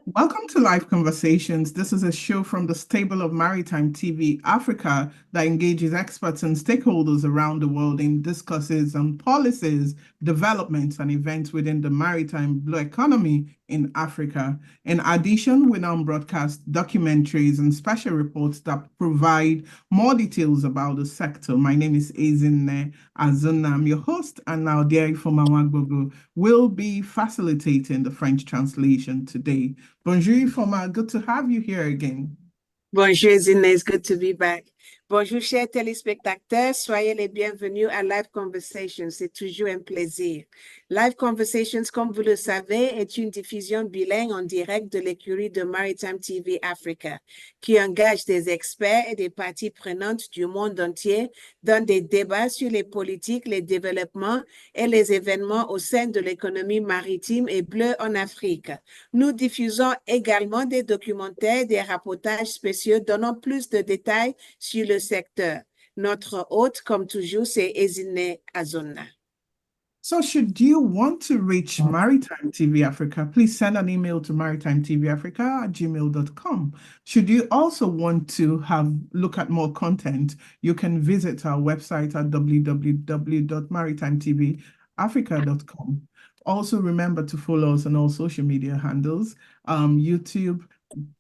Welcome to Live Conversations. This is a show from the stable of Maritime TV Africa that engages experts and stakeholders around the world in discussions on policies, developments, and events within the maritime blue economy in Africa. In addition, we now broadcast documentaries and special reports that provide more details about the sector. My name is Ezinne Azuna. I'm your host, and now Derek Ifoma will be facilitating the French translation today. Bonjour, Ifoma. Good to have you here again. Bonjour, Zine, it's good to be back. Bonjour, chers téléspectateurs, soyez les bienvenus à Live Conversations. C'est toujours un plaisir. Live Conversations, comme vous le savez, est une diffusion bilingue en direct de l'écurie de Maritime TV Africa, qui engage des experts et des parties prenantes du monde entier dans des débats sur les politiques, les développements et les événements au sein de l'économie maritime et bleue en Afrique. Nous diffusons également des documentaires, des reportages spéciaux donnant plus de détails sur le secteur. Notre hôte, comme toujours, c'est Ezinne Azona. So should you want to reach Maritime TV Africa, please send an email to maritimetvafrica@gmail.com. Should you also want to look at more content, you can visit our website at www.maritimetvafrica.com. Also, remember to follow us on all social media handles, YouTube,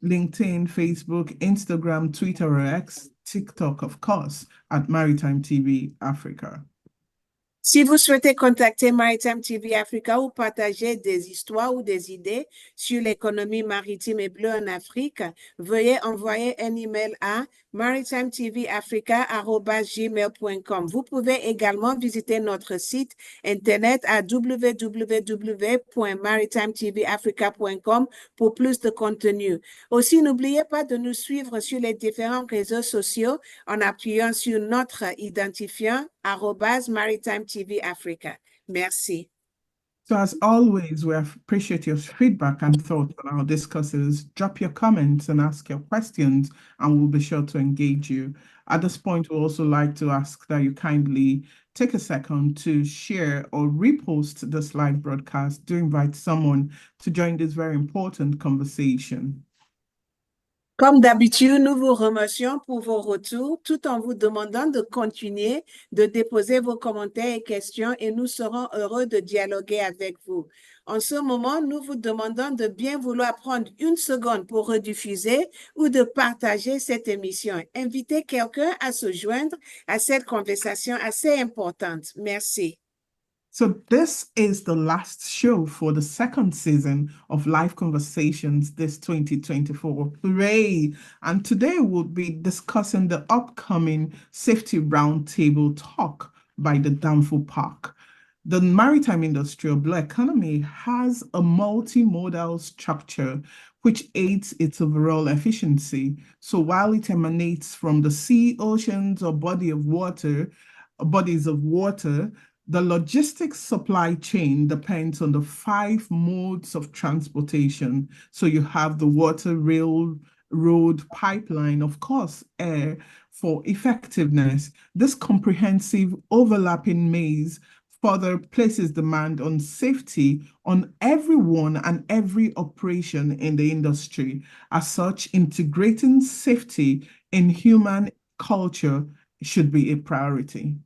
LinkedIn, Facebook, Instagram, Twitter, or X, TikTok, of course, at Maritime TV Africa. Si vous souhaitez contacter Maritime TV Africa ou partager des histoires ou des idées sur l'économie maritime et bleue en Afrique, veuillez envoyer un email à maritimetvafrica@gmail.com. Vous pouvez également visiter notre site internet à www.maritimetvafrica.com pour plus de contenu. Aussi, n'oubliez pas de nous suivre sur les différents réseaux sociaux en appuyant sur notre identifiant @Maritime TV Africa. Merci. So as always, we appreciate your feedback and thoughts on our discussions. Drop your comments and ask your questions, and we'll be sure to engage you. At this point, we also like to ask that you kindly take a second to share or repost this live broadcast to invite someone to join this very important conversation. Comme d'habitude, nous vous remercions pour vos retours tout en vous demandant de continuer de déposer vos commentaires et questions et nous serons heureux de dialoguer avec vous. En ce moment, nous vous demandons de bien vouloir prendre une seconde pour rediffuser ou de partager cette émission. Invitez quelqu'un à se joindre à cette conversation assez importante. Merci. So this is the last show for the second season of Live Conversations this 2024. Hooray! And today we'll be discussing the upcoming Safety Roundtable talk by the Danfo Park. The maritime industrial blue economy has a multimodal structure which aids its overall efficiency. So while it emanates from the sea, oceans, or bodies of water, the logistics supply chain depends on the 5 modes of transportation. So you have the water, rail, road, pipeline, of course, air for effectiveness. This comprehensive overlapping maze further places demand on safety on everyone and every operation in the industry. As such, integrating safety in human culture should be a priority.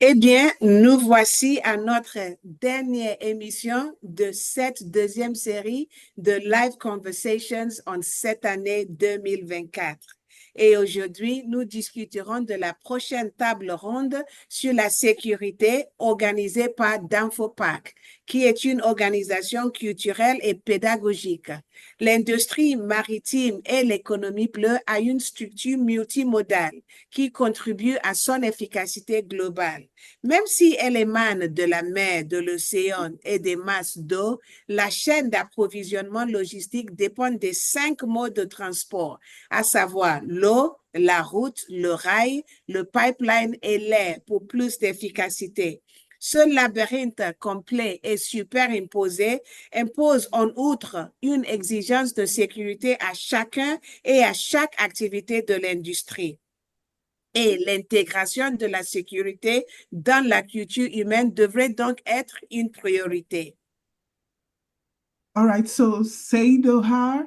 Eh bien, nous voici à notre dernière émission de cette deuxième série de Live Conversations en cette année 2024. Et aujourd'hui, nous discuterons de la prochaine table ronde sur la sécurité organisée par Danfo Park, qui est une organisation culturelle et pédagogique. L'industrie maritime et l'économie bleue a une structure multimodale qui contribue à son efficacité globale. Même si elle émane de la mer, de l'océan et des masses d'eau, la chaîne d'approvisionnement logistique dépend des 5 modes de transport, à savoir l'eau, la route, le rail, le pipeline et l'air pour plus d'efficacité. Ce labyrinthe complet et superimposé impose en outre une exigence de sécurité à chacun et à chaque activité de l'industrie. Et l'intégration de la sécurité dans la culture humaine devrait donc être une priorité. All right, so Seidougha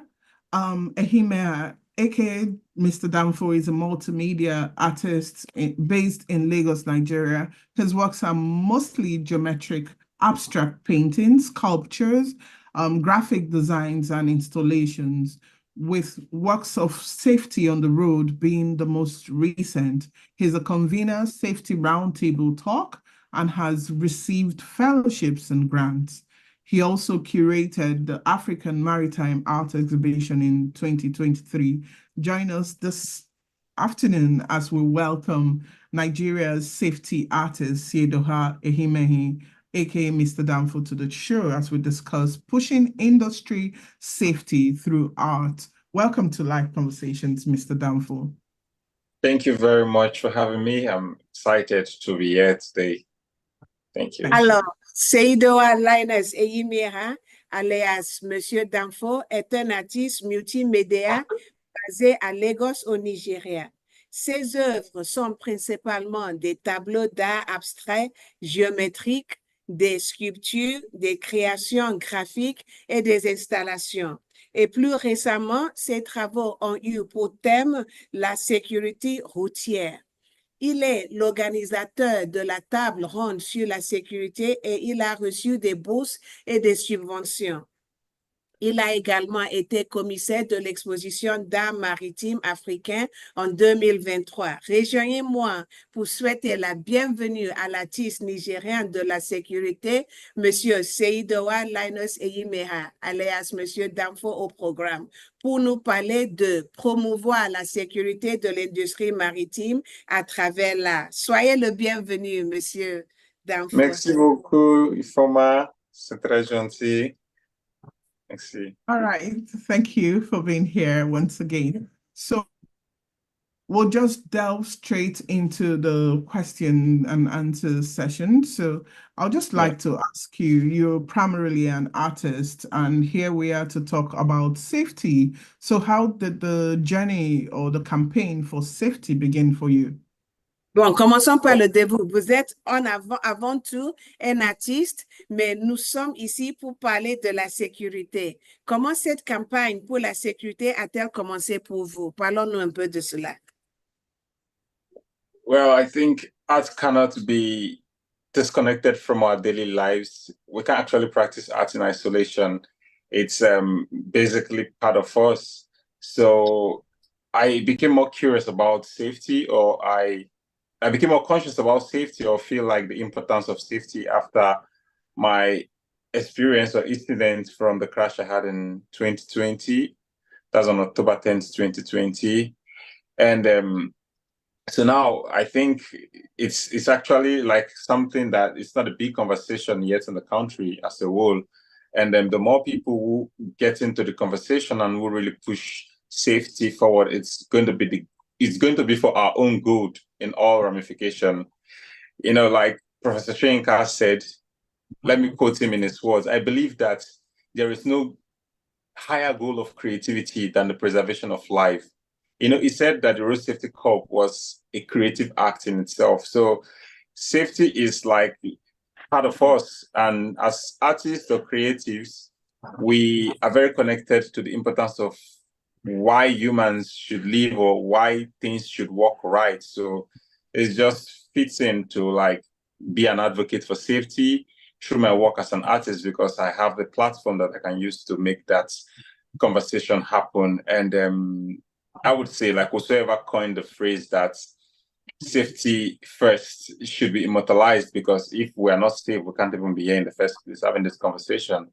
Eyimiegha, aka Mr. Danfo, is a multimedia artist based in Lagos, Nigeria. His works are mostly geometric, abstract paintings, sculptures, graphic designs, and installations, with works of safety on the road being the most recent. He's a convener, Safety Roundtable Talk, and has received fellowships and grants. He also curated the African Maritime Art Exhibition in 2023. Join us this afternoon as we welcome Nigeria's safety artist, Seidougha Eyimiegha, aka Mr. Danfo, to the show as we discuss pushing industry safety through art. Welcome to Live Conversations, Mr. Danfo. Thank you very much for having me. I'm excited to be here today. Thank you. Alors, Seidougha Linus Eyimiegha, alias Monsieur Danfo, est un artiste multimédia basé à Lagos, au Nigeria. Ses œuvres sont principalement des tableaux d'art abstraits, géométriques, des sculptures, des créations graphiques et des installations. Et plus récemment, ses travaux ont eu pour thème la sécurité routière. Il est l'organisateur de la table ronde sur la sécurité et il a reçu des bourses et des subventions. Il a également été commissaire de l'exposition d'art maritime africain en 2023. Rejoignez-moi pour souhaiter la bienvenue à l'artiste nigérien de la sécurité, Monsieur Seidougha Linus Eyimiegha, alias Monsieur Danfo au programme, pour nous parler de promouvoir la sécurité de l'industrie maritime à travers l'art. Soyez le bienvenu, Monsieur Danfo. Merci beaucoup, Ifoma. C'est très gentil. Merci. All right. Thank you for being here once again. So we'll just delve straight into the question and answer session. So I'll just like to ask you, you're primarily an artist, and here we are to talk about safety. So how did the journey or the campaign for safety begin for you? Bon, commençons par le début. Vous êtes avant tout un artiste, mais nous sommes ici pour parler de la sécurité. Comment cette campagne pour la sécurité a-t-elle commencé pour vous? Parlons-nous un peu de cela. Well, I think art cannot be disconnected from our daily lives. We can't actually practice art in isolation. It's basically part of us. So I became more curious about safety, or I became more conscious about safety, or feel like the importance of safety after my experience or incident from the crash I had in 2020. That was on October 10th, 2020. And so now I think it's actually like something that it's not a big conversation yet in the country as a whole. And then the more people who get into the conversation and who really push safety forward, it's going to be for our own good in all ramification. You know, like Professor Shenka said, let me quote him in his words, I believe that there is no higher goal of creativity than the preservation of life. You know, he said that the Road Safety Corps was a creative act in itself. So safety is like part of us. And as artists or creatives, we are very connected to the importance of why humans should live or why things should work right. So it just fits in to like be an advocate for safety through my work as an artist, because I have the platform that I can use to make that conversation happen. And I would say, like, whosoever coined the phrase that safety first should be immortalized, because if we are not safe, we can't even be here in the first place having this conversation.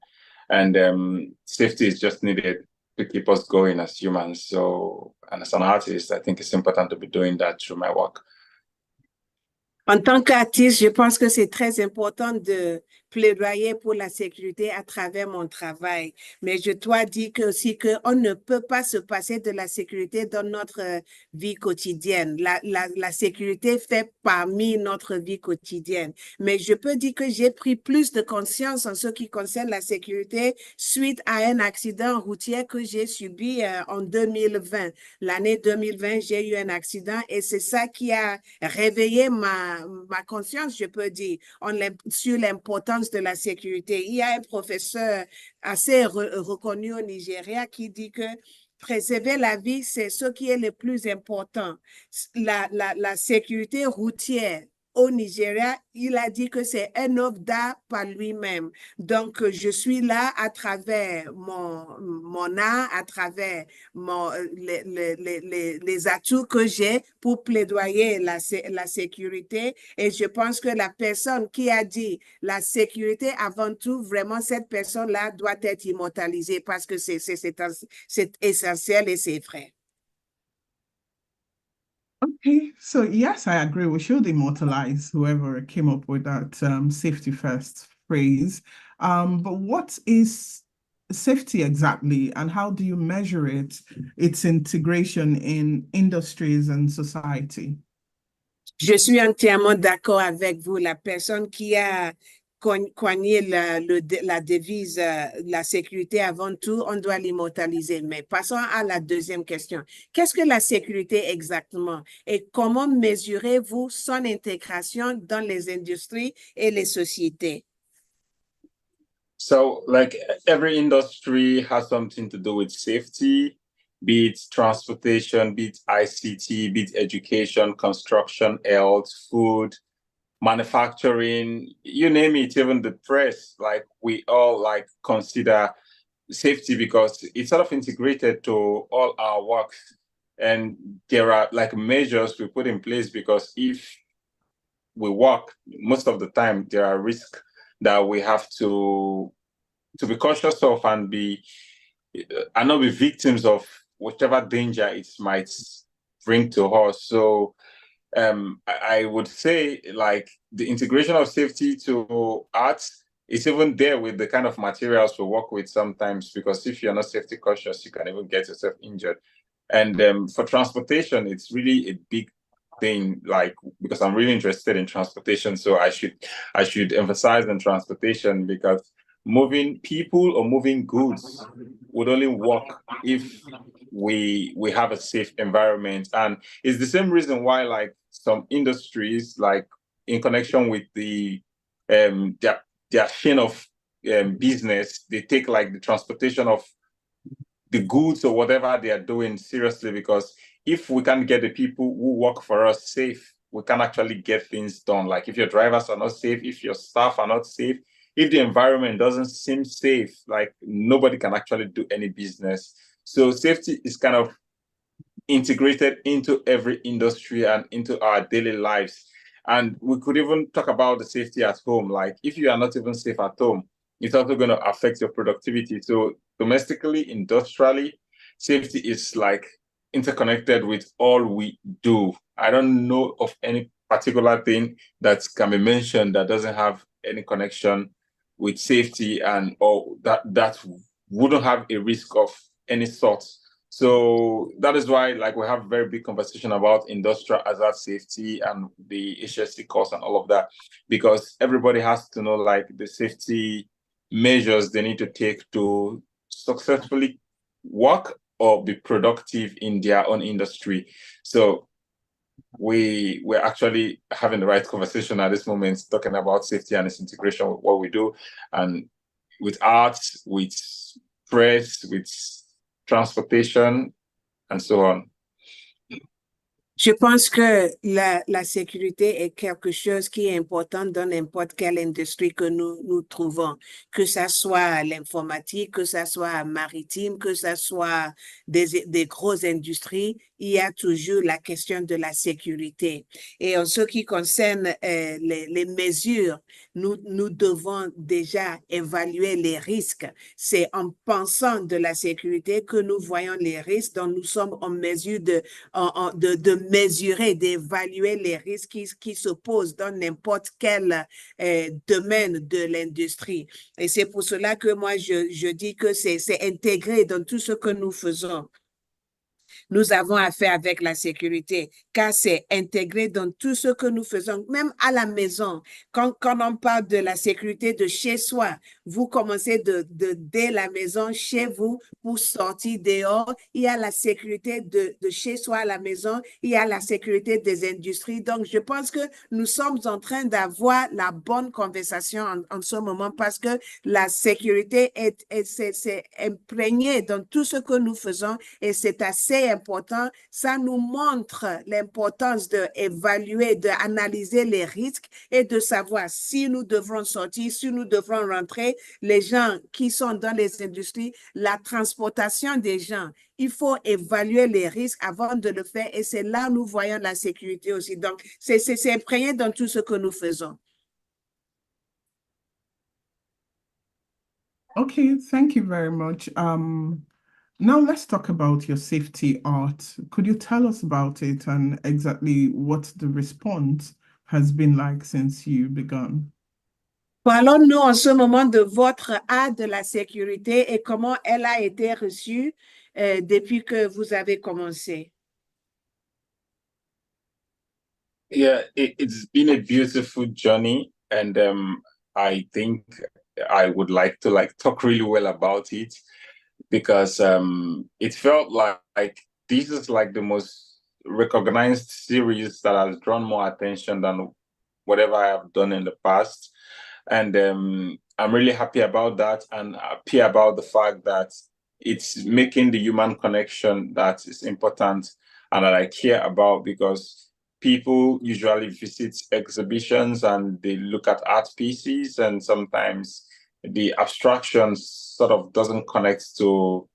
And safety is just needed to keep us going as humans. So, and as an artist, I think it's important to be doing that through my work. En tant qu'artiste, je pense que c'est très important de plaidoyer pour la sécurité à travers mon travail. Mais je dois dire aussi qu'on ne peut pas se passer de la sécurité dans notre vie quotidienne. La sécurité fait parmi notre vie quotidienne. Mais je peux dire que j'ai pris plus de conscience en ce qui concerne la sécurité suite à un accident routier que j'ai subi en 2020. L'année 2020, j'ai eu un accident et c'est ça qui a réveillé ma conscience, je peux dire, sur l'importance l'importance de la sécurité. Il y a un professeur assez reconnu au Nigeria qui dit que préserver la vie, c'est ce qui est le plus important. La sécurité routière au Nigeria, il a dit que c'est un œuvre d'art par lui-même. Donc, je suis là à travers mon art, à travers les atouts que j'ai pour plaidoyer la sécurité. Et je pense que la personne qui a dit la sécurité avant tout, vraiment, cette personne-là doit être immortalisée parce que c'est essentiel et c'est vrai. Okay, so yes, I agree. We should immortalize whoever came up with that safety first phrase. But what is safety exactly, and how do you measure it, its integration in industries and society? Je suis entièrement d'accord avec vous. La personne qui a coigné la devise la sécurité avant tout, on doit l'immortaliser. Mais passons à la deuxième question. Qu'est-ce que la sécurité exactement et comment mesurez-vous son intégration dans les industries et les sociétés? So, like every industry has something to do with safety, be it transportation, be it ICT, be it education, construction, health, food, manufacturing, you name it, even the press. Like we all like consider safety because it's sort of integrated to all our works. And there are like measures we put in place because if we work, most of the time there are risks that we have to be cautious of and not be victims of whatever danger it might bring to us. So I would say like the integration of safety to art is even there with the kind of materials we work with sometimes, because if you're not safety cautious, you can even get yourself injured. And for transportation, it's really a big thing, like because I'm really interested in transportation, so I should emphasize on transportation, because moving people or moving goods would only work if we have a safe environment. And it's the same reason why like some industries, like in connection with the their chain of business, they take like the transportation of the goods or whatever they are doing seriously, because if we can't get the people who work for us safe, we can actually get things done. Like if your drivers are not safe, if your staff are not safe, if the environment doesn't seem safe, like nobody can actually do any business. So safety is kind of integrated into every industry and into our daily lives. And we could even talk about the safety at home. Like if you are not even safe at home, it's also going to affect your productivity. So domestically, industrially, safety is like interconnected with all we do. I don't know of any particular thing that can be mentioned that doesn't have any connection with safety, and or that wouldn't have a risk of any sort. So that is why like we have a very big conversation about industrial hazard safety and the HSC course and all of that, because everybody has to know like the safety measures they need to take to successfully work or be productive in their own industry. So we're actually having the right conversation at this moment, talking about safety and its integration with what we do, and with art, with press, with transportation, and so on. Je pense que la sécurité est quelque chose qui est important dans n'importe quelle industrie que nous trouvons, que ça soit l'informatique, que ça soit maritime, que ça soit des grosses industries, il y a toujours la question de la sécurité. Et en ce qui concerne les mesures, nous devons déjà évaluer les risques. C'est en pensant de la sécurité que nous voyons les risques, dont nous sommes en mesure de mesurer, d'évaluer les risques qui se posent dans n'importe quel domaine de l'industrie. Et c'est pour cela que moi, je dis que c'est intégré dans tout ce que nous faisons. Nous avons affaire avec la sécurité, car c'est intégré dans tout ce que nous faisons, même à la maison. Quand on parle de la sécurité de chez soi, vous commencez dès la maison, chez vous, pour sortir dehors. Il y a la sécurité de chez soi à la maison, il y a la sécurité des industries. Donc, je pense que nous sommes en train d'avoir la bonne conversation en ce moment parce que la sécurité c'est imprégné dans tout ce que nous faisons et c'est assez important. Ça nous montre l'importance d'évaluer, d'analyser les risques et de savoir si nous devrons sortir, si nous devrons rentrer. Les gens qui sont dans les industries, la transportation des gens, il faut évaluer les risques avant de le faire et c'est là où nous voyons la sécurité aussi. Donc, c'est imprégné dans tout ce que nous faisons. Okay, thank you very much. Now let's talk about your safety art. Could you tell us about it and exactly what the response has been like since you began? Parlons-nous en ce moment de votre art de la sécurité et comment elle a été reçue depuis que vous avez commencé. Yeah, it's been a beautiful journey, and I think I would like to talk really well about it because it felt like this is like the most recognized series that has drawn more attention than whatever I have done in the past. And I'm really happy about that and happy about the fact that it's making the human connection that is important and that I care about because people usually visit exhibitions and they look at art pieces and sometimes the abstraction sort of doesn't connect to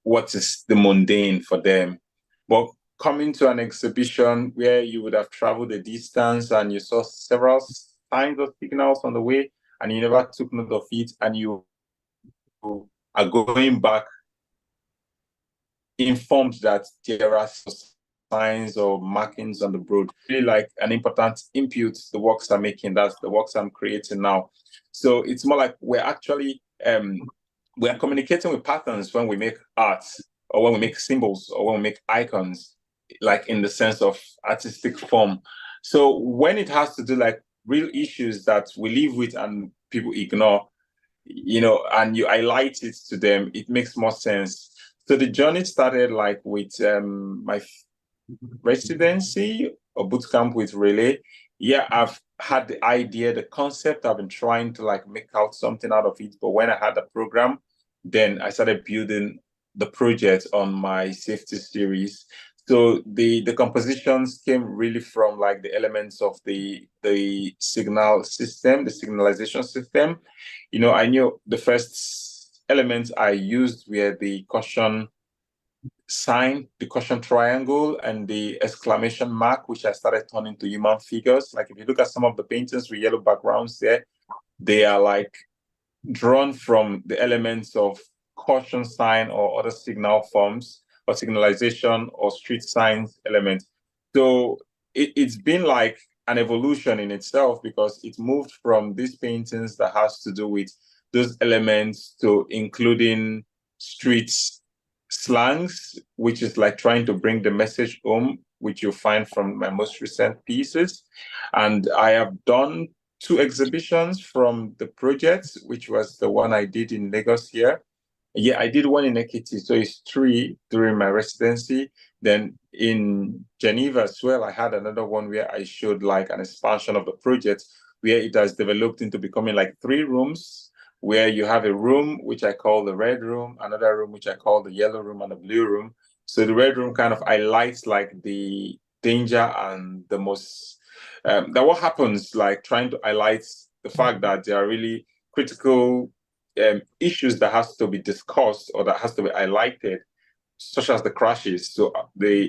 what is the mundane for them. But coming to an exhibition where you would have traveled a distance and you saw several signs of signals on the way and you never took note of it and you are going back informed that there are signs or markings on the road, really like an important input the works I'm making, that's the works I'm creating now. So it's more like we're actually we're communicating with patterns when we make art or when we make symbols or when we make icons, like in the sense of artistic form. So when it has to do like real issues that we live with and people ignore, you know, and you highlight it to them, it makes more sense. So the journey started like with my residency or boot camp with Relay. Yeah, I've had the idea, the concept. I've been trying to like make out something out of it. But when I had the program, then I started building the project on my safety series. So the compositions came really from like the elements of the signal system, the signalization system. You know, I knew the first elements I used were the caution sign, the caution triangle, and the exclamation mark, which I started turning to human figures. Like if you look at some of the paintings with yellow backgrounds there, they are like drawn from the elements of caution sign or other signal forms or signalization or street signs elements. So it's been like an evolution in itself because it moved from these paintings that has to do with those elements to including streets slangs, which is like trying to bring the message home, which you'll find from my most recent pieces. And I have done 2 exhibitions from the project, which was the one I did in Lagos here. Yeah, I did one in Ekiti, so it's 3 during my residency. Then in Geneva as well, I had another one where I showed like an expansion of the project where it has developed into becoming like 3 rooms, where you have a room, which I call the red room, another room, which I call the yellow room, and the blue room. So the red room kind of highlights like the danger and the most, that what happens, like trying to highlight the fact that there are really critical issues that has to be discussed or that has to be highlighted, such as the crashes. So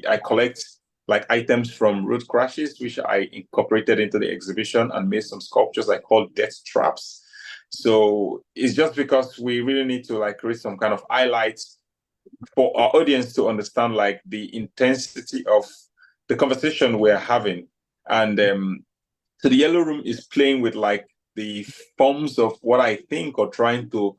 I collect like items from road crashes, which I incorporated into the exhibition and made some sculptures I call death traps. So it's just because we really need to like create some kind of highlights for our audience to understand like the intensity of the conversation we're having. And so the yellow room is playing with like the forms of what I think or trying to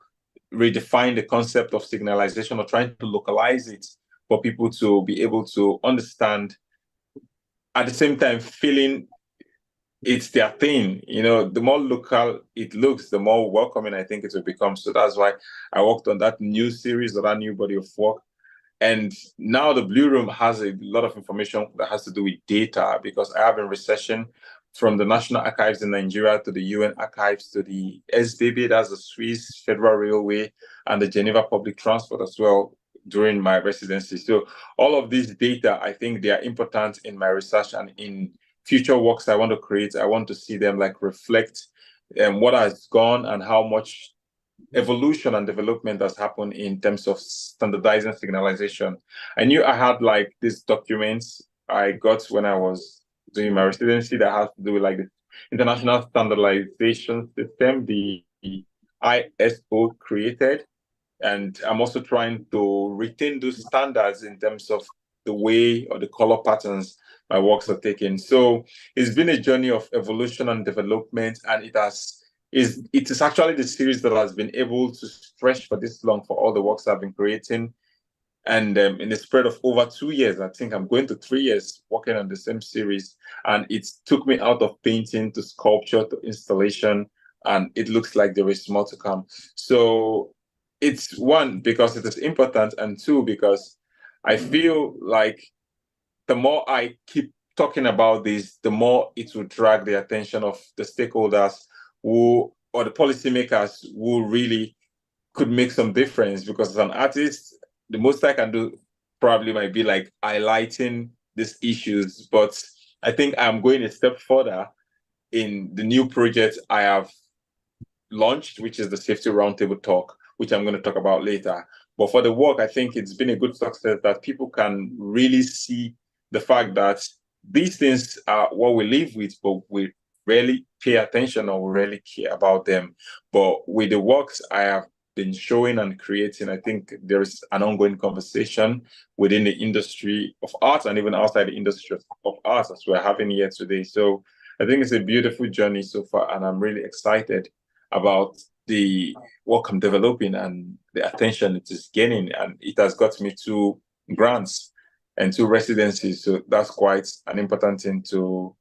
redefine the concept of signalization or trying to localize it for people to be able to understand, at the same time feeling it's their thing. You know, the more local it looks, the more welcoming I think it will become. So that's why I worked on that new series or that new body of work. And now the Blue Room has a lot of information that has to do with data, because I have been researching from the National Archives in Nigeria to the UN Archives to the SBB, that's the Swiss Federal Railway, and the Geneva Public Transport as well during my residency. So all of these data, I think they are important in my research, and in future works I want to create, I want to see them like reflect what has gone and how much evolution and development has happened in terms of standardizing signalization. I knew I had like these documents I got when I was doing my residency that has to do with like the International Standardization System, the ISO created. And I'm also trying to retain those standards in terms of the way or the color patterns my works are taken. So it's been a journey of evolution and development, and it is actually the series that has been able to stretch for this long for all the works I've been creating. And in the spread of over 2 years, I think I'm going to 3 years working on the same series. And it took me out of painting to sculpture to installation, and it looks like there is more to come. So it's one, because it is important, and two, because I feel like the more I keep talking about this, the more it will drag the attention of the stakeholders or the policymakers who really could make some difference. Because as an artist, the most I can do probably might be like highlighting these issues. But I think I'm going a step further in the new project I have launched, which is the Safety Roundtable Talk, which I'm going to talk about later. But for the work, I think it's been a good success that people can really see the fact that these things are what we live with, but we rarely pay attention or we rarely care about them. But with the works I have been showing and creating, I think there is an ongoing conversation within the industry of art and even outside the industry of art, as we're having here today. So I think it's a beautiful journey so far, and I'm really excited about the work I'm developing and the attention it is gaining. And it has got me 2 grants and 2 residencies. So that's quite an important thing to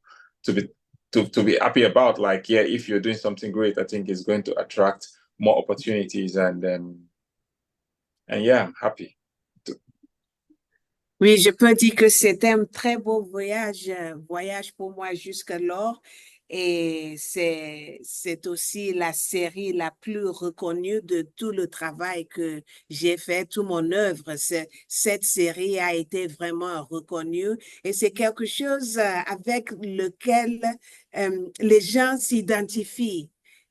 be happy about. Like, yeah, if you're doing something great, I think it's going to attract more opportunities. And yeah, I'm happy. Oui, je peux dire que c'était un très beau voyage pour moi jusque-là. Et c'est aussi la série la plus reconnue de tout le travail que j'ai fait, toute mon œuvre. Cette série a été vraiment reconnue et c'est quelque chose avec lequel les gens s'identifient.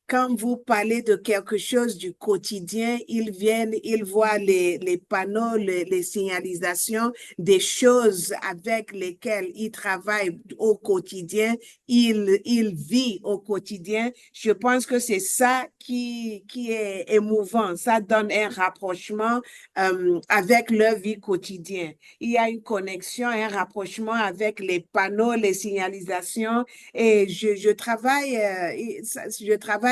Quand vous parlez de quelque chose du quotidien, ils viennent, ils voient les panneaux, les signalisations, des choses avec lesquelles ils travaillent au quotidien, ils vivent au quotidien. Je pense que c'est ça qui est émouvant. Ça donne un rapprochement avec leur vie quotidienne. Il y a une connexion, un rapprochement avec les panneaux, les signalisations. Et je travaille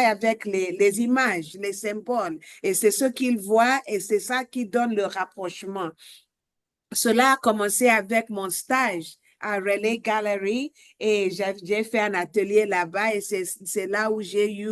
avec les images, les symboles. Et c'est ce qu'ils voient et c'est ça qui donne le rapprochement. Cela a commencé avec mon stage à Relais Gallery et j'ai fait un atelier là-bas et c'est là où j'ai eu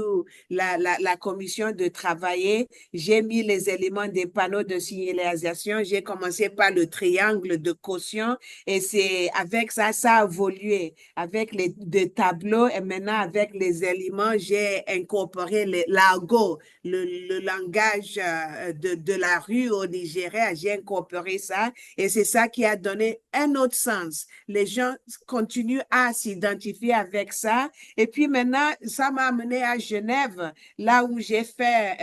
la commission de travailler. J'ai mis les éléments des panneaux de signalisation. J'ai commencé par le triangle de caution et c'est avec ça, ça a évolué avec des tableaux et maintenant avec les éléments, j'ai incorporé l'argot, le langage de la rue au Nigeria. J'ai incorporé ça et c'est ça qui a donné un autre sens. Les gens continuent à s'identifier avec ça. Et puis maintenant, ça m'a amené à Genève, là où j'ai fait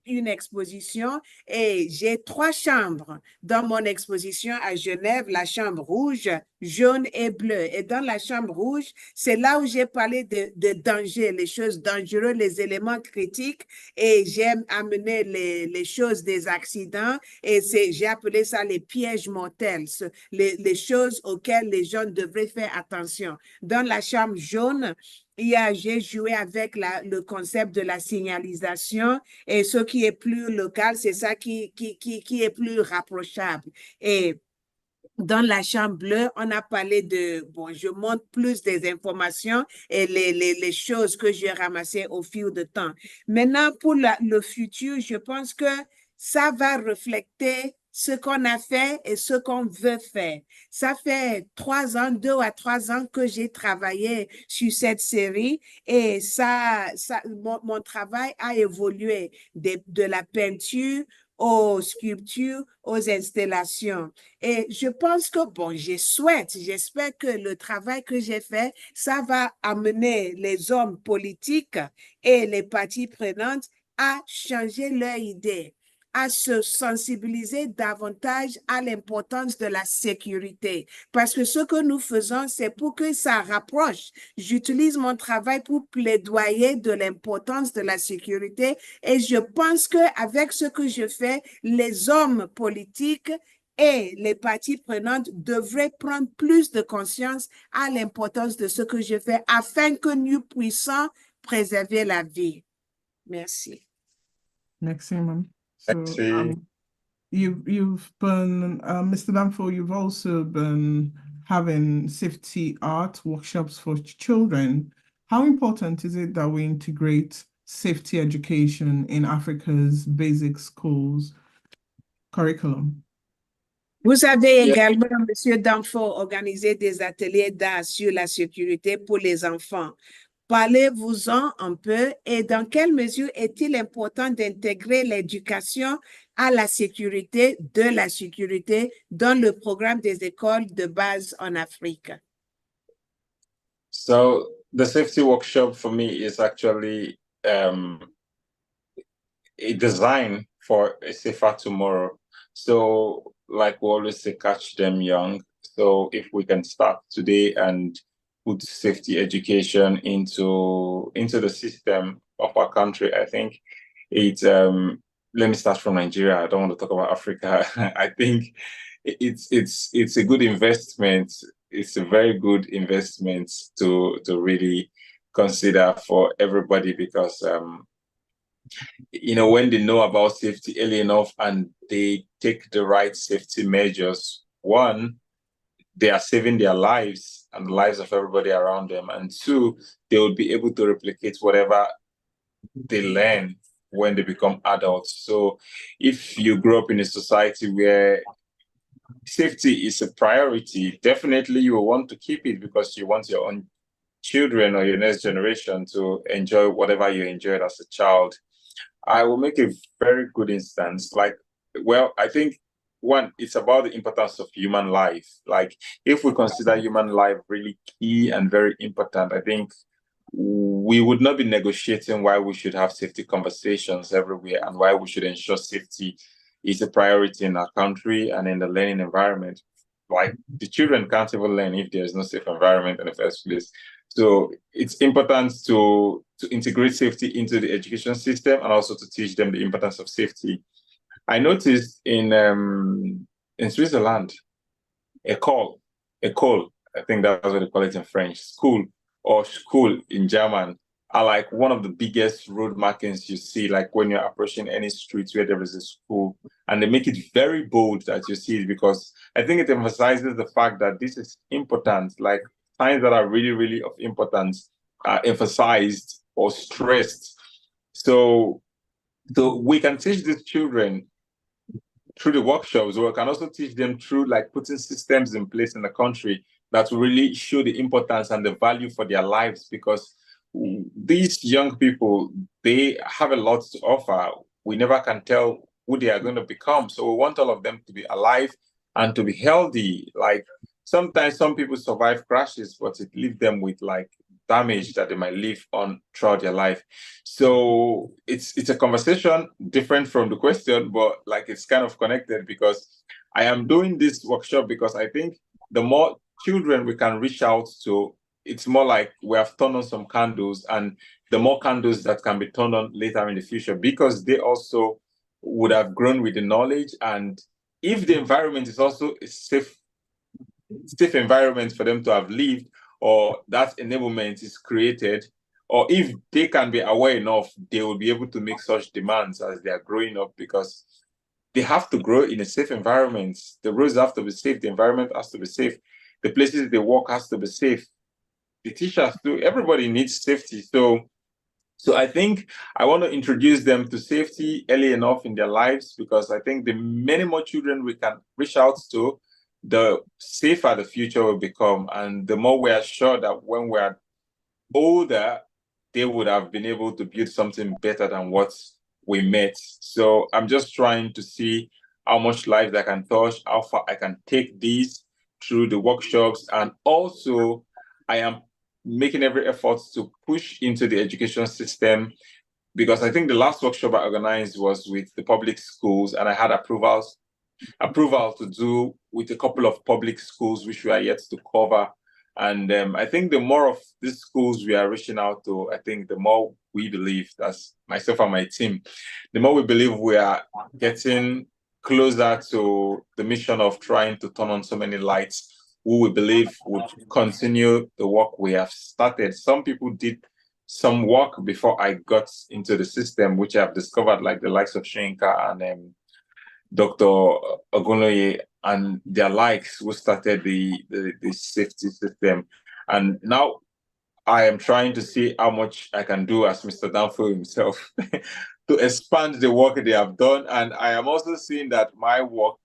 une exposition et j'ai 3 chambres dans mon exposition à Genève, la chambre rouge, jaune et bleue. Et dans la chambre rouge, c'est là où j'ai parlé de danger, les choses dangereuses, les éléments critiques et j'ai amené les choses des accidents et j'ai appelé ça les pièges mortels, les choses auxquelles les gens devraient faire attention. Dans la chambre jaune, j'ai joué avec le concept de la signalisation et ce qui est plus local, c'est ça qui est plus rapprochable. Et Dans la chambre bleue, on a parlé de, bon, je montre plus des informations et les choses que j'ai ramassées au fil de temps. Maintenant, pour le futur, je pense que ça va refléter ce qu'on a fait et ce qu'on veut faire. Ça fait 3 ans, 2 à 3 ans que j'ai travaillé sur cette série et mon travail a évolué de la peinture aux sculptures, aux installations. Et je pense que, bon, j'espère que le travail que j'ai fait, ça va amener les hommes politiques et les parties prenantes à changer leur idée, à se sensibiliser davantage à l'importance de la sécurité. Parce que ce que nous faisons, c'est pour que ça rapproche. J'utilise mon travail pour plaidoyer de l'importance de la sécurité et je pense qu'avec ce que je fais, les hommes politiques et les parties prenantes devraient prendre plus de conscience à l'importance de ce que je fais afin que nous puissions préserver la vie. Merci. Merci, ma'am. So, Merci. you've been, Mr. Danfo, you've also been having safety art workshops for children. How important is it that we integrate safety education in Africa's basic schools curriculum? Vous avez Yeah. également, Monsieur Danfo, organisé des ateliers d'art sur la sécurité pour les enfants. Parlez-vous-en un peu et dans quelle mesure est-il important d'intégrer l'éducation à la sécurité, de la sécurité, dans le programme des écoles de base en Afrique? So the safety workshop for me is actually a design for a safer tomorrow. So like we always say, catch them young. So if we can start today and put safety education into the system of our country, I think it's let me start from Nigeria. I don't want to talk about Africa. I think it's a good investment. It's a very good investment to really consider for everybody because when they know about safety early enough and they take the right safety measures, one, they are saving their lives and the lives of everybody around them. And two, they will be able to replicate whatever they learn when they become adults. So if you grow up in a society where safety is a priority, definitely you will want to keep it because you want your own children or your next generation to enjoy whatever you enjoyed as a child. I will make a very good instance. I think one, it's about the importance of human life. Like, if we consider human life really key and very important, I think we would not be negotiating why we should have safety conversations everywhere and why we should ensure safety is a priority in our country and in the learning environment. Like, the children can't even learn if there's no safe environment in the first place. So it's important to integrate safety into the education system and also to teach them the importance of safety. I noticed in Switzerland, école, I think that's what they call it in French, school or school in German, are like one of the biggest road markings you see, like when you're approaching any street where there is a school, and they make it very bold that you see it because I think it emphasizes the fact that this is important, like signs that are really, really of importance are emphasized or stressed. So we can teach these children through the workshops, or we can also teach them through like putting systems in place in the country that will really show the importance and the value for their lives, because these young people, they have a lot to offer. We never can tell who they are going to become. So we want all of them to be alive and to be healthy. Like, sometimes some people survive crashes, but it leaves them with like damage that they might live on throughout their life. So it's a conversation different from the question, but like it's kind of connected, because I am doing this workshop because I think the more children we can reach out to, it's more like we have turned on some candles, and the more candles that can be turned on later in the future, because they also would have grown with the knowledge. And if the environment is also a safe environment for them to have lived, or that enablement is created, or if they can be aware enough, they will be able to make such demands as they are growing up, because they have to grow in a safe environment. The roads have to be safe. The environment has to be safe. The places they work has to be safe. The teachers too. Everybody needs safety. So I think I want to introduce them to safety early enough in their lives, because I think the many more children we can reach out to, the safer the future will become. And the more we are sure that when we are older, they would have been able to build something better than what we met. So I'm just trying to see how much lives I can touch, how far I can take these through the workshops. And also, I am making every effort to push into the education system, because I think the last workshop I organized was with the public schools, and I had approval to do with a couple of public schools, which we are yet to cover. And I think the more of these schools we are reaching out to, I think the more we believe, that's myself and my team, the more we believe we are getting closer to the mission of trying to turn on so many lights who we believe would continue the work we have started. Some people did some work before I got into the system, which I've discovered, like the likes of Shenka and Dr. Ogunoye and their likes, who started the safety system. And now I am trying to see how much I can do as Mr. Danfo himself to expand the work they have done. And I am also seeing that my work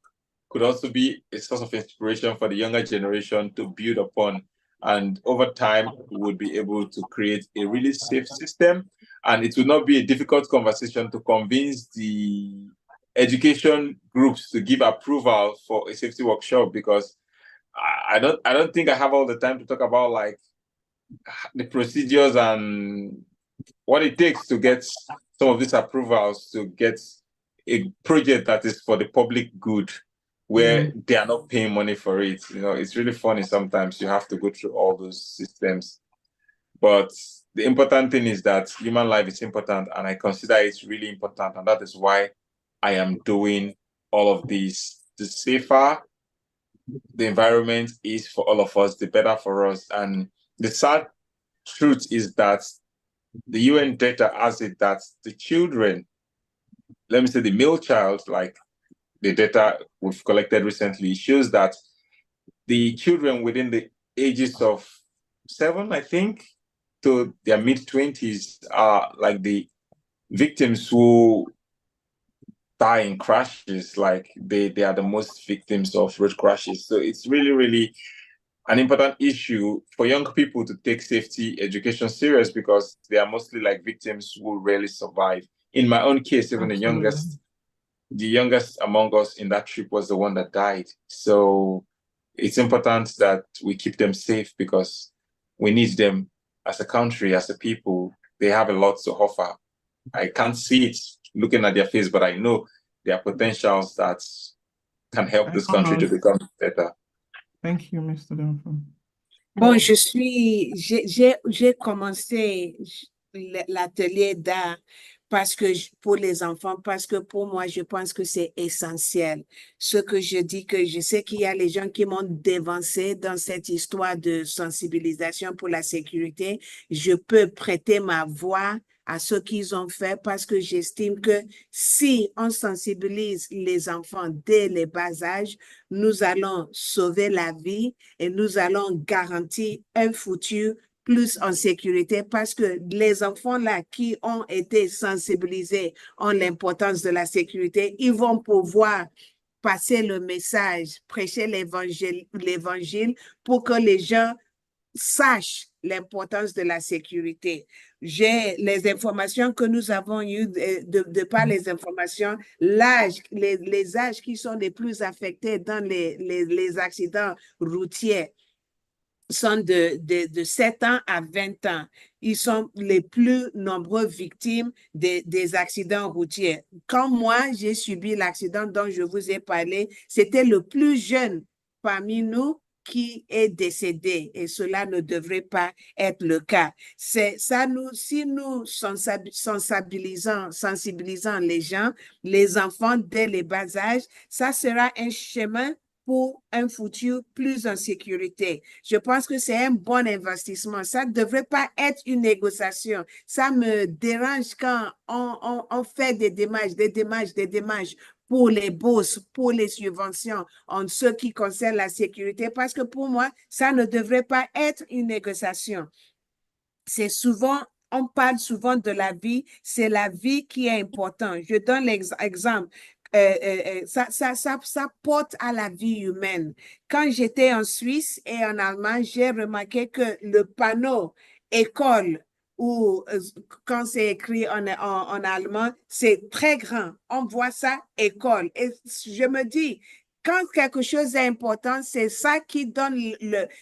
could also be a source of inspiration for the younger generation to build upon. And over time, we would be able to create a really safe system. And it will not be a difficult conversation to convince the education groups to give approval for a safety workshop, because I don't think I have all the time to talk about like the procedures and what it takes to get some of these approvals to get a project that is for the public good, where they are not paying money for it. You know, it's really funny sometimes you have to go through all those systems. But the important thing is that human life is important, and I consider it's really important. And that is why I am doing all of these. The safer the environment is for all of us, the better for us. And the sad truth is that the UN data has it that the children, let me say the male child, like the data we've collected recently, shows that the children within the ages of 7, I think, to their mid-20s are like the victims who die in crashes. Like they are the most victims of road crashes. So it's really, really an important issue for young people to take safety education serious, because they are mostly like victims who rarely survive. In my own case, even the youngest among us in that trip was the one that died. So it's important that we keep them safe, because we need them as a country, as a people. They have a lot to offer. I can't see it looking at their face, but I know there are potentials that can help this country to become better. Thank you, Mr. Danfo. Bon, j'ai commencé l'atelier d'art pour les enfants, parce que pour moi, je pense que c'est essentiel. Ce que je dis, que je sais qu'il y a les gens qui m'ont dévancé dans cette histoire de sensibilisation pour la sécurité. Je peux prêter ma voix à ce qu'ils ont fait, parce que j'estime que si on sensibilise les enfants dès les bas âges, nous allons sauver la vie et nous allons garantir un futur plus en sécurité, parce que les enfants là qui ont été sensibilisés ont l'importance de la sécurité, ils vont pouvoir passer le message, prêcher l'évangile pour que les gens sachent l'importance de la sécurité. J'ai les informations que nous avons eues de par les informations, l'âge, les âges qui sont les plus affectés dans les accidents routiers sont de 7 ans à 20 ans. Ils sont les plus nombreux victimes des accidents routiers. Quand moi, j'ai subi l'accident dont je vous ai parlé, c'était le plus jeune parmi nous qui est décédé, et cela ne devrait pas être le cas. Si nous sensibilisons les gens, les enfants dès les bas âges, ça sera un chemin pour un futur plus en sécurité. Je pense que c'est un bon investissement. Ça ne devrait pas être une négociation. Ça me dérange quand on fait des démarches pour les bourses, pour les subventions, en ce qui concerne la sécurité, parce que pour moi, ça ne devrait pas être une négociation. C'est souvent, on parle souvent de la vie, c'est la vie qui est importante. Je donne l'exemple. Ça porte à la vie humaine. Quand j'étais en Suisse et en Allemagne, j'ai remarqué que le panneau école ou quand c'est écrit en allemand, c'est très grand. On voit ça, école. Et je me dis, quand quelque chose est important, c'est ça qui donne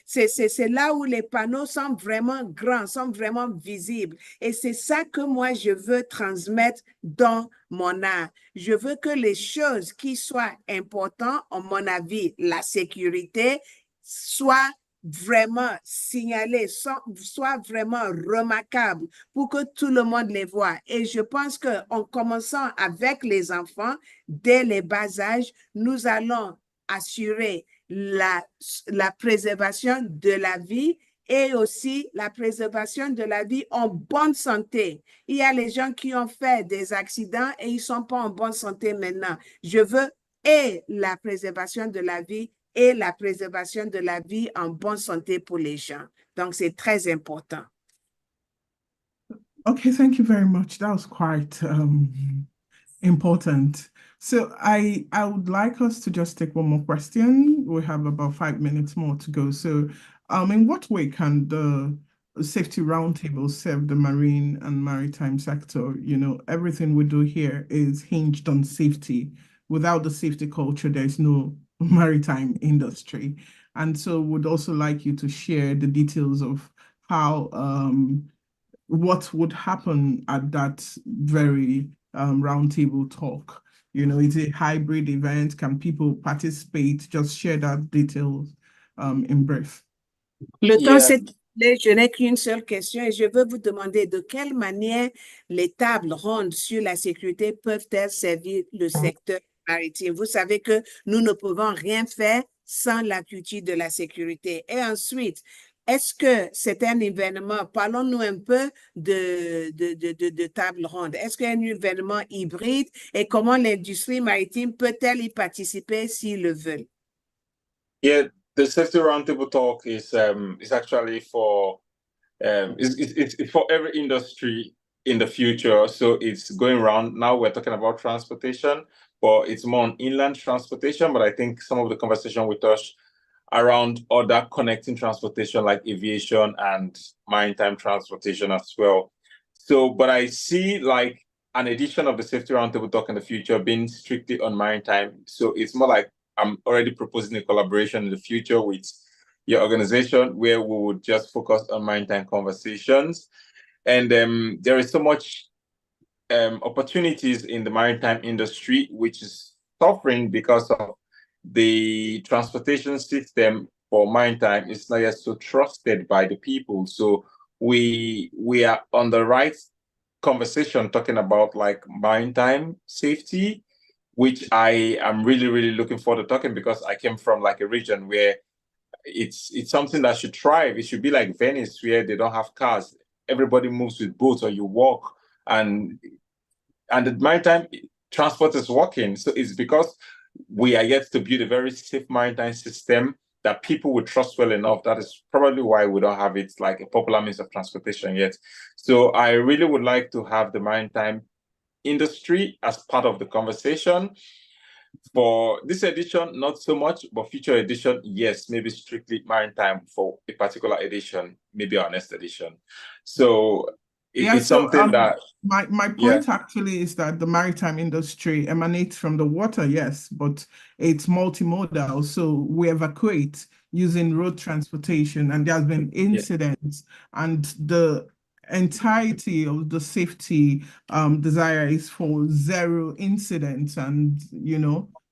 c'est là où les panneaux sont vraiment grands, sont vraiment visibles. Et c'est ça que moi, je veux transmettre dans mon art. Je veux que les choses qui soient importantes, à mon avis, la sécurité, soient vraiment signalées, soient vraiment remarquables pour que tout le monde les voit. Et je pense qu'en commençant avec les enfants, dès les bas âges, nous allons assurer la préservation de la vie et aussi la préservation de la vie en bonne santé. Il y a les gens qui ont fait des accidents et ils ne sont pas en bonne santé maintenant. Je veux et la préservation de la vie et la préservation de la vie en bonne santé pour les gens. Donc, c'est très important. Okay, thank you very much. That was quite important. So I would like us to just take one more question. We have about 5 minutes more to go. So in what way can the safety roundtable serve the marine and maritime sector? You know, everything we do here is hinged on safety. Without the safety culture, there's no maritime industry. And so would also like you to share the details of how what would happen at that very roundtable talk. You know, it's a hybrid event. Can people participate? Just share that details in brief. Le temps s'est écoulé, je n'ai qu'une seule question et je veux vous demander de quelle manière les tables rondes sur la sécurité peuvent-elles servir le secteur maritime. Vous savez que nous ne pouvons rien faire sans la culture de la sécurité. Et ensuite, est-ce que c'est un événement, parlons-nous un peu de table ronde. Est-ce qu'un événement hybride et comment l'industrie maritime peut-elle y participer s'ils le veulent? Yeah, the safety roundtable talk is actually for it's for every industry in the future. So it's going around. Now we're talking about transportation, but it's more on inland transportation. But I think some of the conversation we touched around other connecting transportation like aviation and maritime transportation as well. So, but I see like an edition of the safety roundtable talk in the future being strictly on maritime. So it's more like I'm already proposing a collaboration in the future with your organization where we would just focus on maritime conversations. And there is so much opportunities in the maritime industry, which is suffering because of the transportation system for maritime is not yet so trusted by the people. So we are on the right conversation talking about like maritime safety, which I am really, really looking forward to talking because I came from like a region where it's something that should thrive. It should be like Venice where they don't have cars. Everybody moves with boats or you walk and the maritime transport is working. So it's because we are yet to build a very safe maritime system that people would trust well enough. That is probably why we don't have it like a popular means of transportation yet. So I really would like to have the maritime industry as part of the conversation. For this edition, not so much, but future edition, yes, maybe strictly maritime for a particular edition, maybe our next edition. So it's something that my point actually is that the maritime industry emanates from the water, yes, but it's multimodal. So we evacuate using road transportation, and there has been incidents, and the entirety of the safety desire is for zero incidents and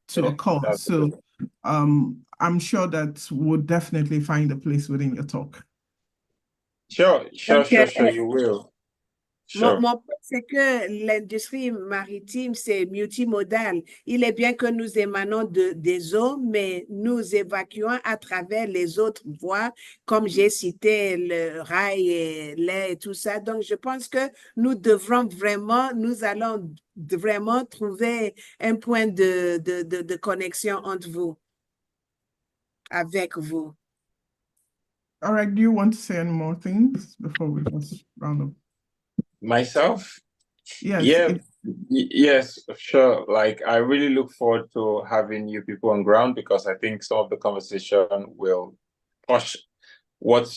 to occur. So I'm sure that would definitely find a place within your talk. Sure, you will. Sure. Mon point, c'est que l'industrie maritime, c'est multimodal. Il est bien que nous émanons des eaux, mais nous évacuons à travers les autres voies, comme j'ai cité le rail et l'air et tout ça. Donc, je pense que nous allons vraiment trouver un point de connexion entre vous, avec vous. All right, do you want to say any more things before we just round up? Myself? Yes. Yeah, yes, sure. Like, I really look forward to having you people on ground because I think some of the conversation will push what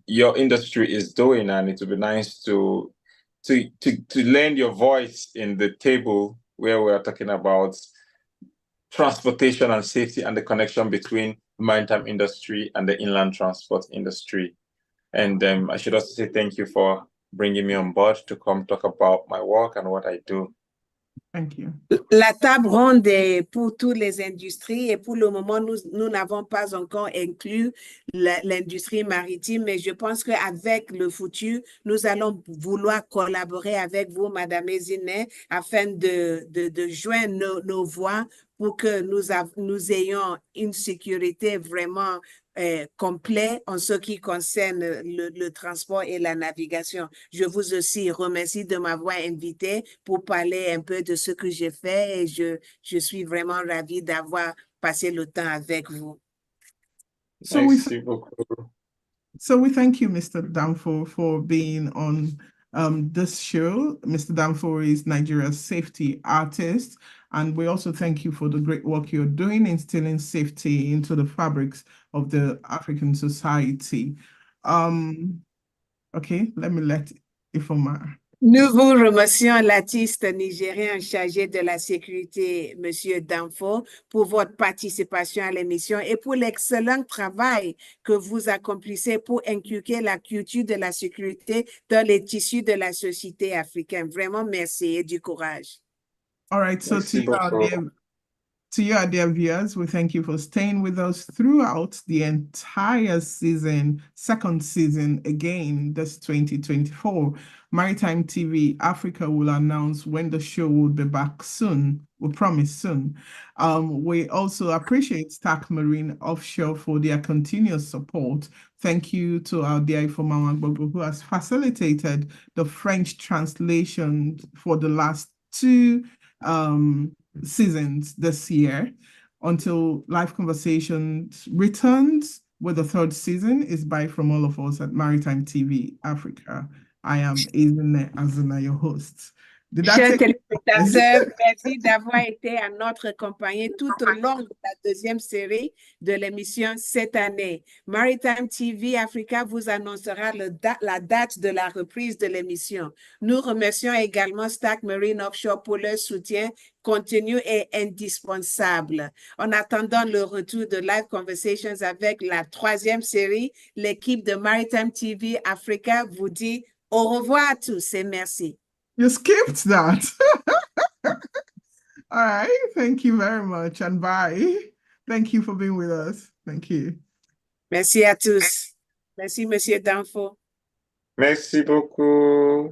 your industry is doing, and it would be nice to lend your voice in the table where we are talking about transportation and safety and the connection between the maritime industry and the inland transport industry. And I should also say thank you for bringing me on board to come talk about my work and what I do. Thank you. La table ronde est pour toutes les industries et pour le moment, nous n'avons pas encore inclus l'industrie maritime, mais je pense qu'avec le futur, nous allons vouloir collaborer avec vous, Madame Eyimiegha, afin de joindre nos voix pour que nous ayons une sécurité vraiment complet en ce qui concerne le transport et la navigation. Je vous aussi remercie de m'avoir invité pour parler un peu de ce que j'ai fait et je suis vraiment ravie d'avoir passé le temps avec vous. So we thank you, Mr. Danfo, for being on this show. Mr. Danfo is Nigeria's safety artist, and we also thank you for the great work you're doing instilling safety into the fabrics of the African society. Okay, let me let Ifoma. Nous vous remercions, l'artiste nigérien chargé de la sécurité, Monsieur Danfo, pour votre participation à l'émission et pour l'excellent travail que vous accomplissez pour inculquer la culture de la sécurité dans les tissus de la société africaine. Vraiment, merci et du courage. All right, so to you, our dear viewers, we thank you for staying with us throughout the entire season, second season again, this 2024. Maritime TV Africa will announce when the show will be back soon. We promise soon. We also appreciate Stack Marine Offshore for their continuous support. Thank you to our dear Ifoma Wangbogo, who has facilitated the French translation for the last two seasons this year until Live Conversations returns with the third season. Is bye from all of us at Maritime TV Africa. I am Eyimiegha Azuna, your host. Chers téléspectateurs, merci d'avoir été à notre compagnie tout au long de la deuxième série de l'émission cette année. Maritime TV Africa vous annoncera la date de la reprise de l'émission. Nous remercions également Stack Marine Offshore pour leur soutien continu et indispensable. En attendant le retour de Live Conversations avec la troisième série, l'équipe de Maritime TV Africa vous dit au revoir à tous et merci. You skipped that. All right. Thank you very much and bye. Thank you for being with us. Thank you. Merci à tous. Merci, Monsieur Danfo. Merci beaucoup.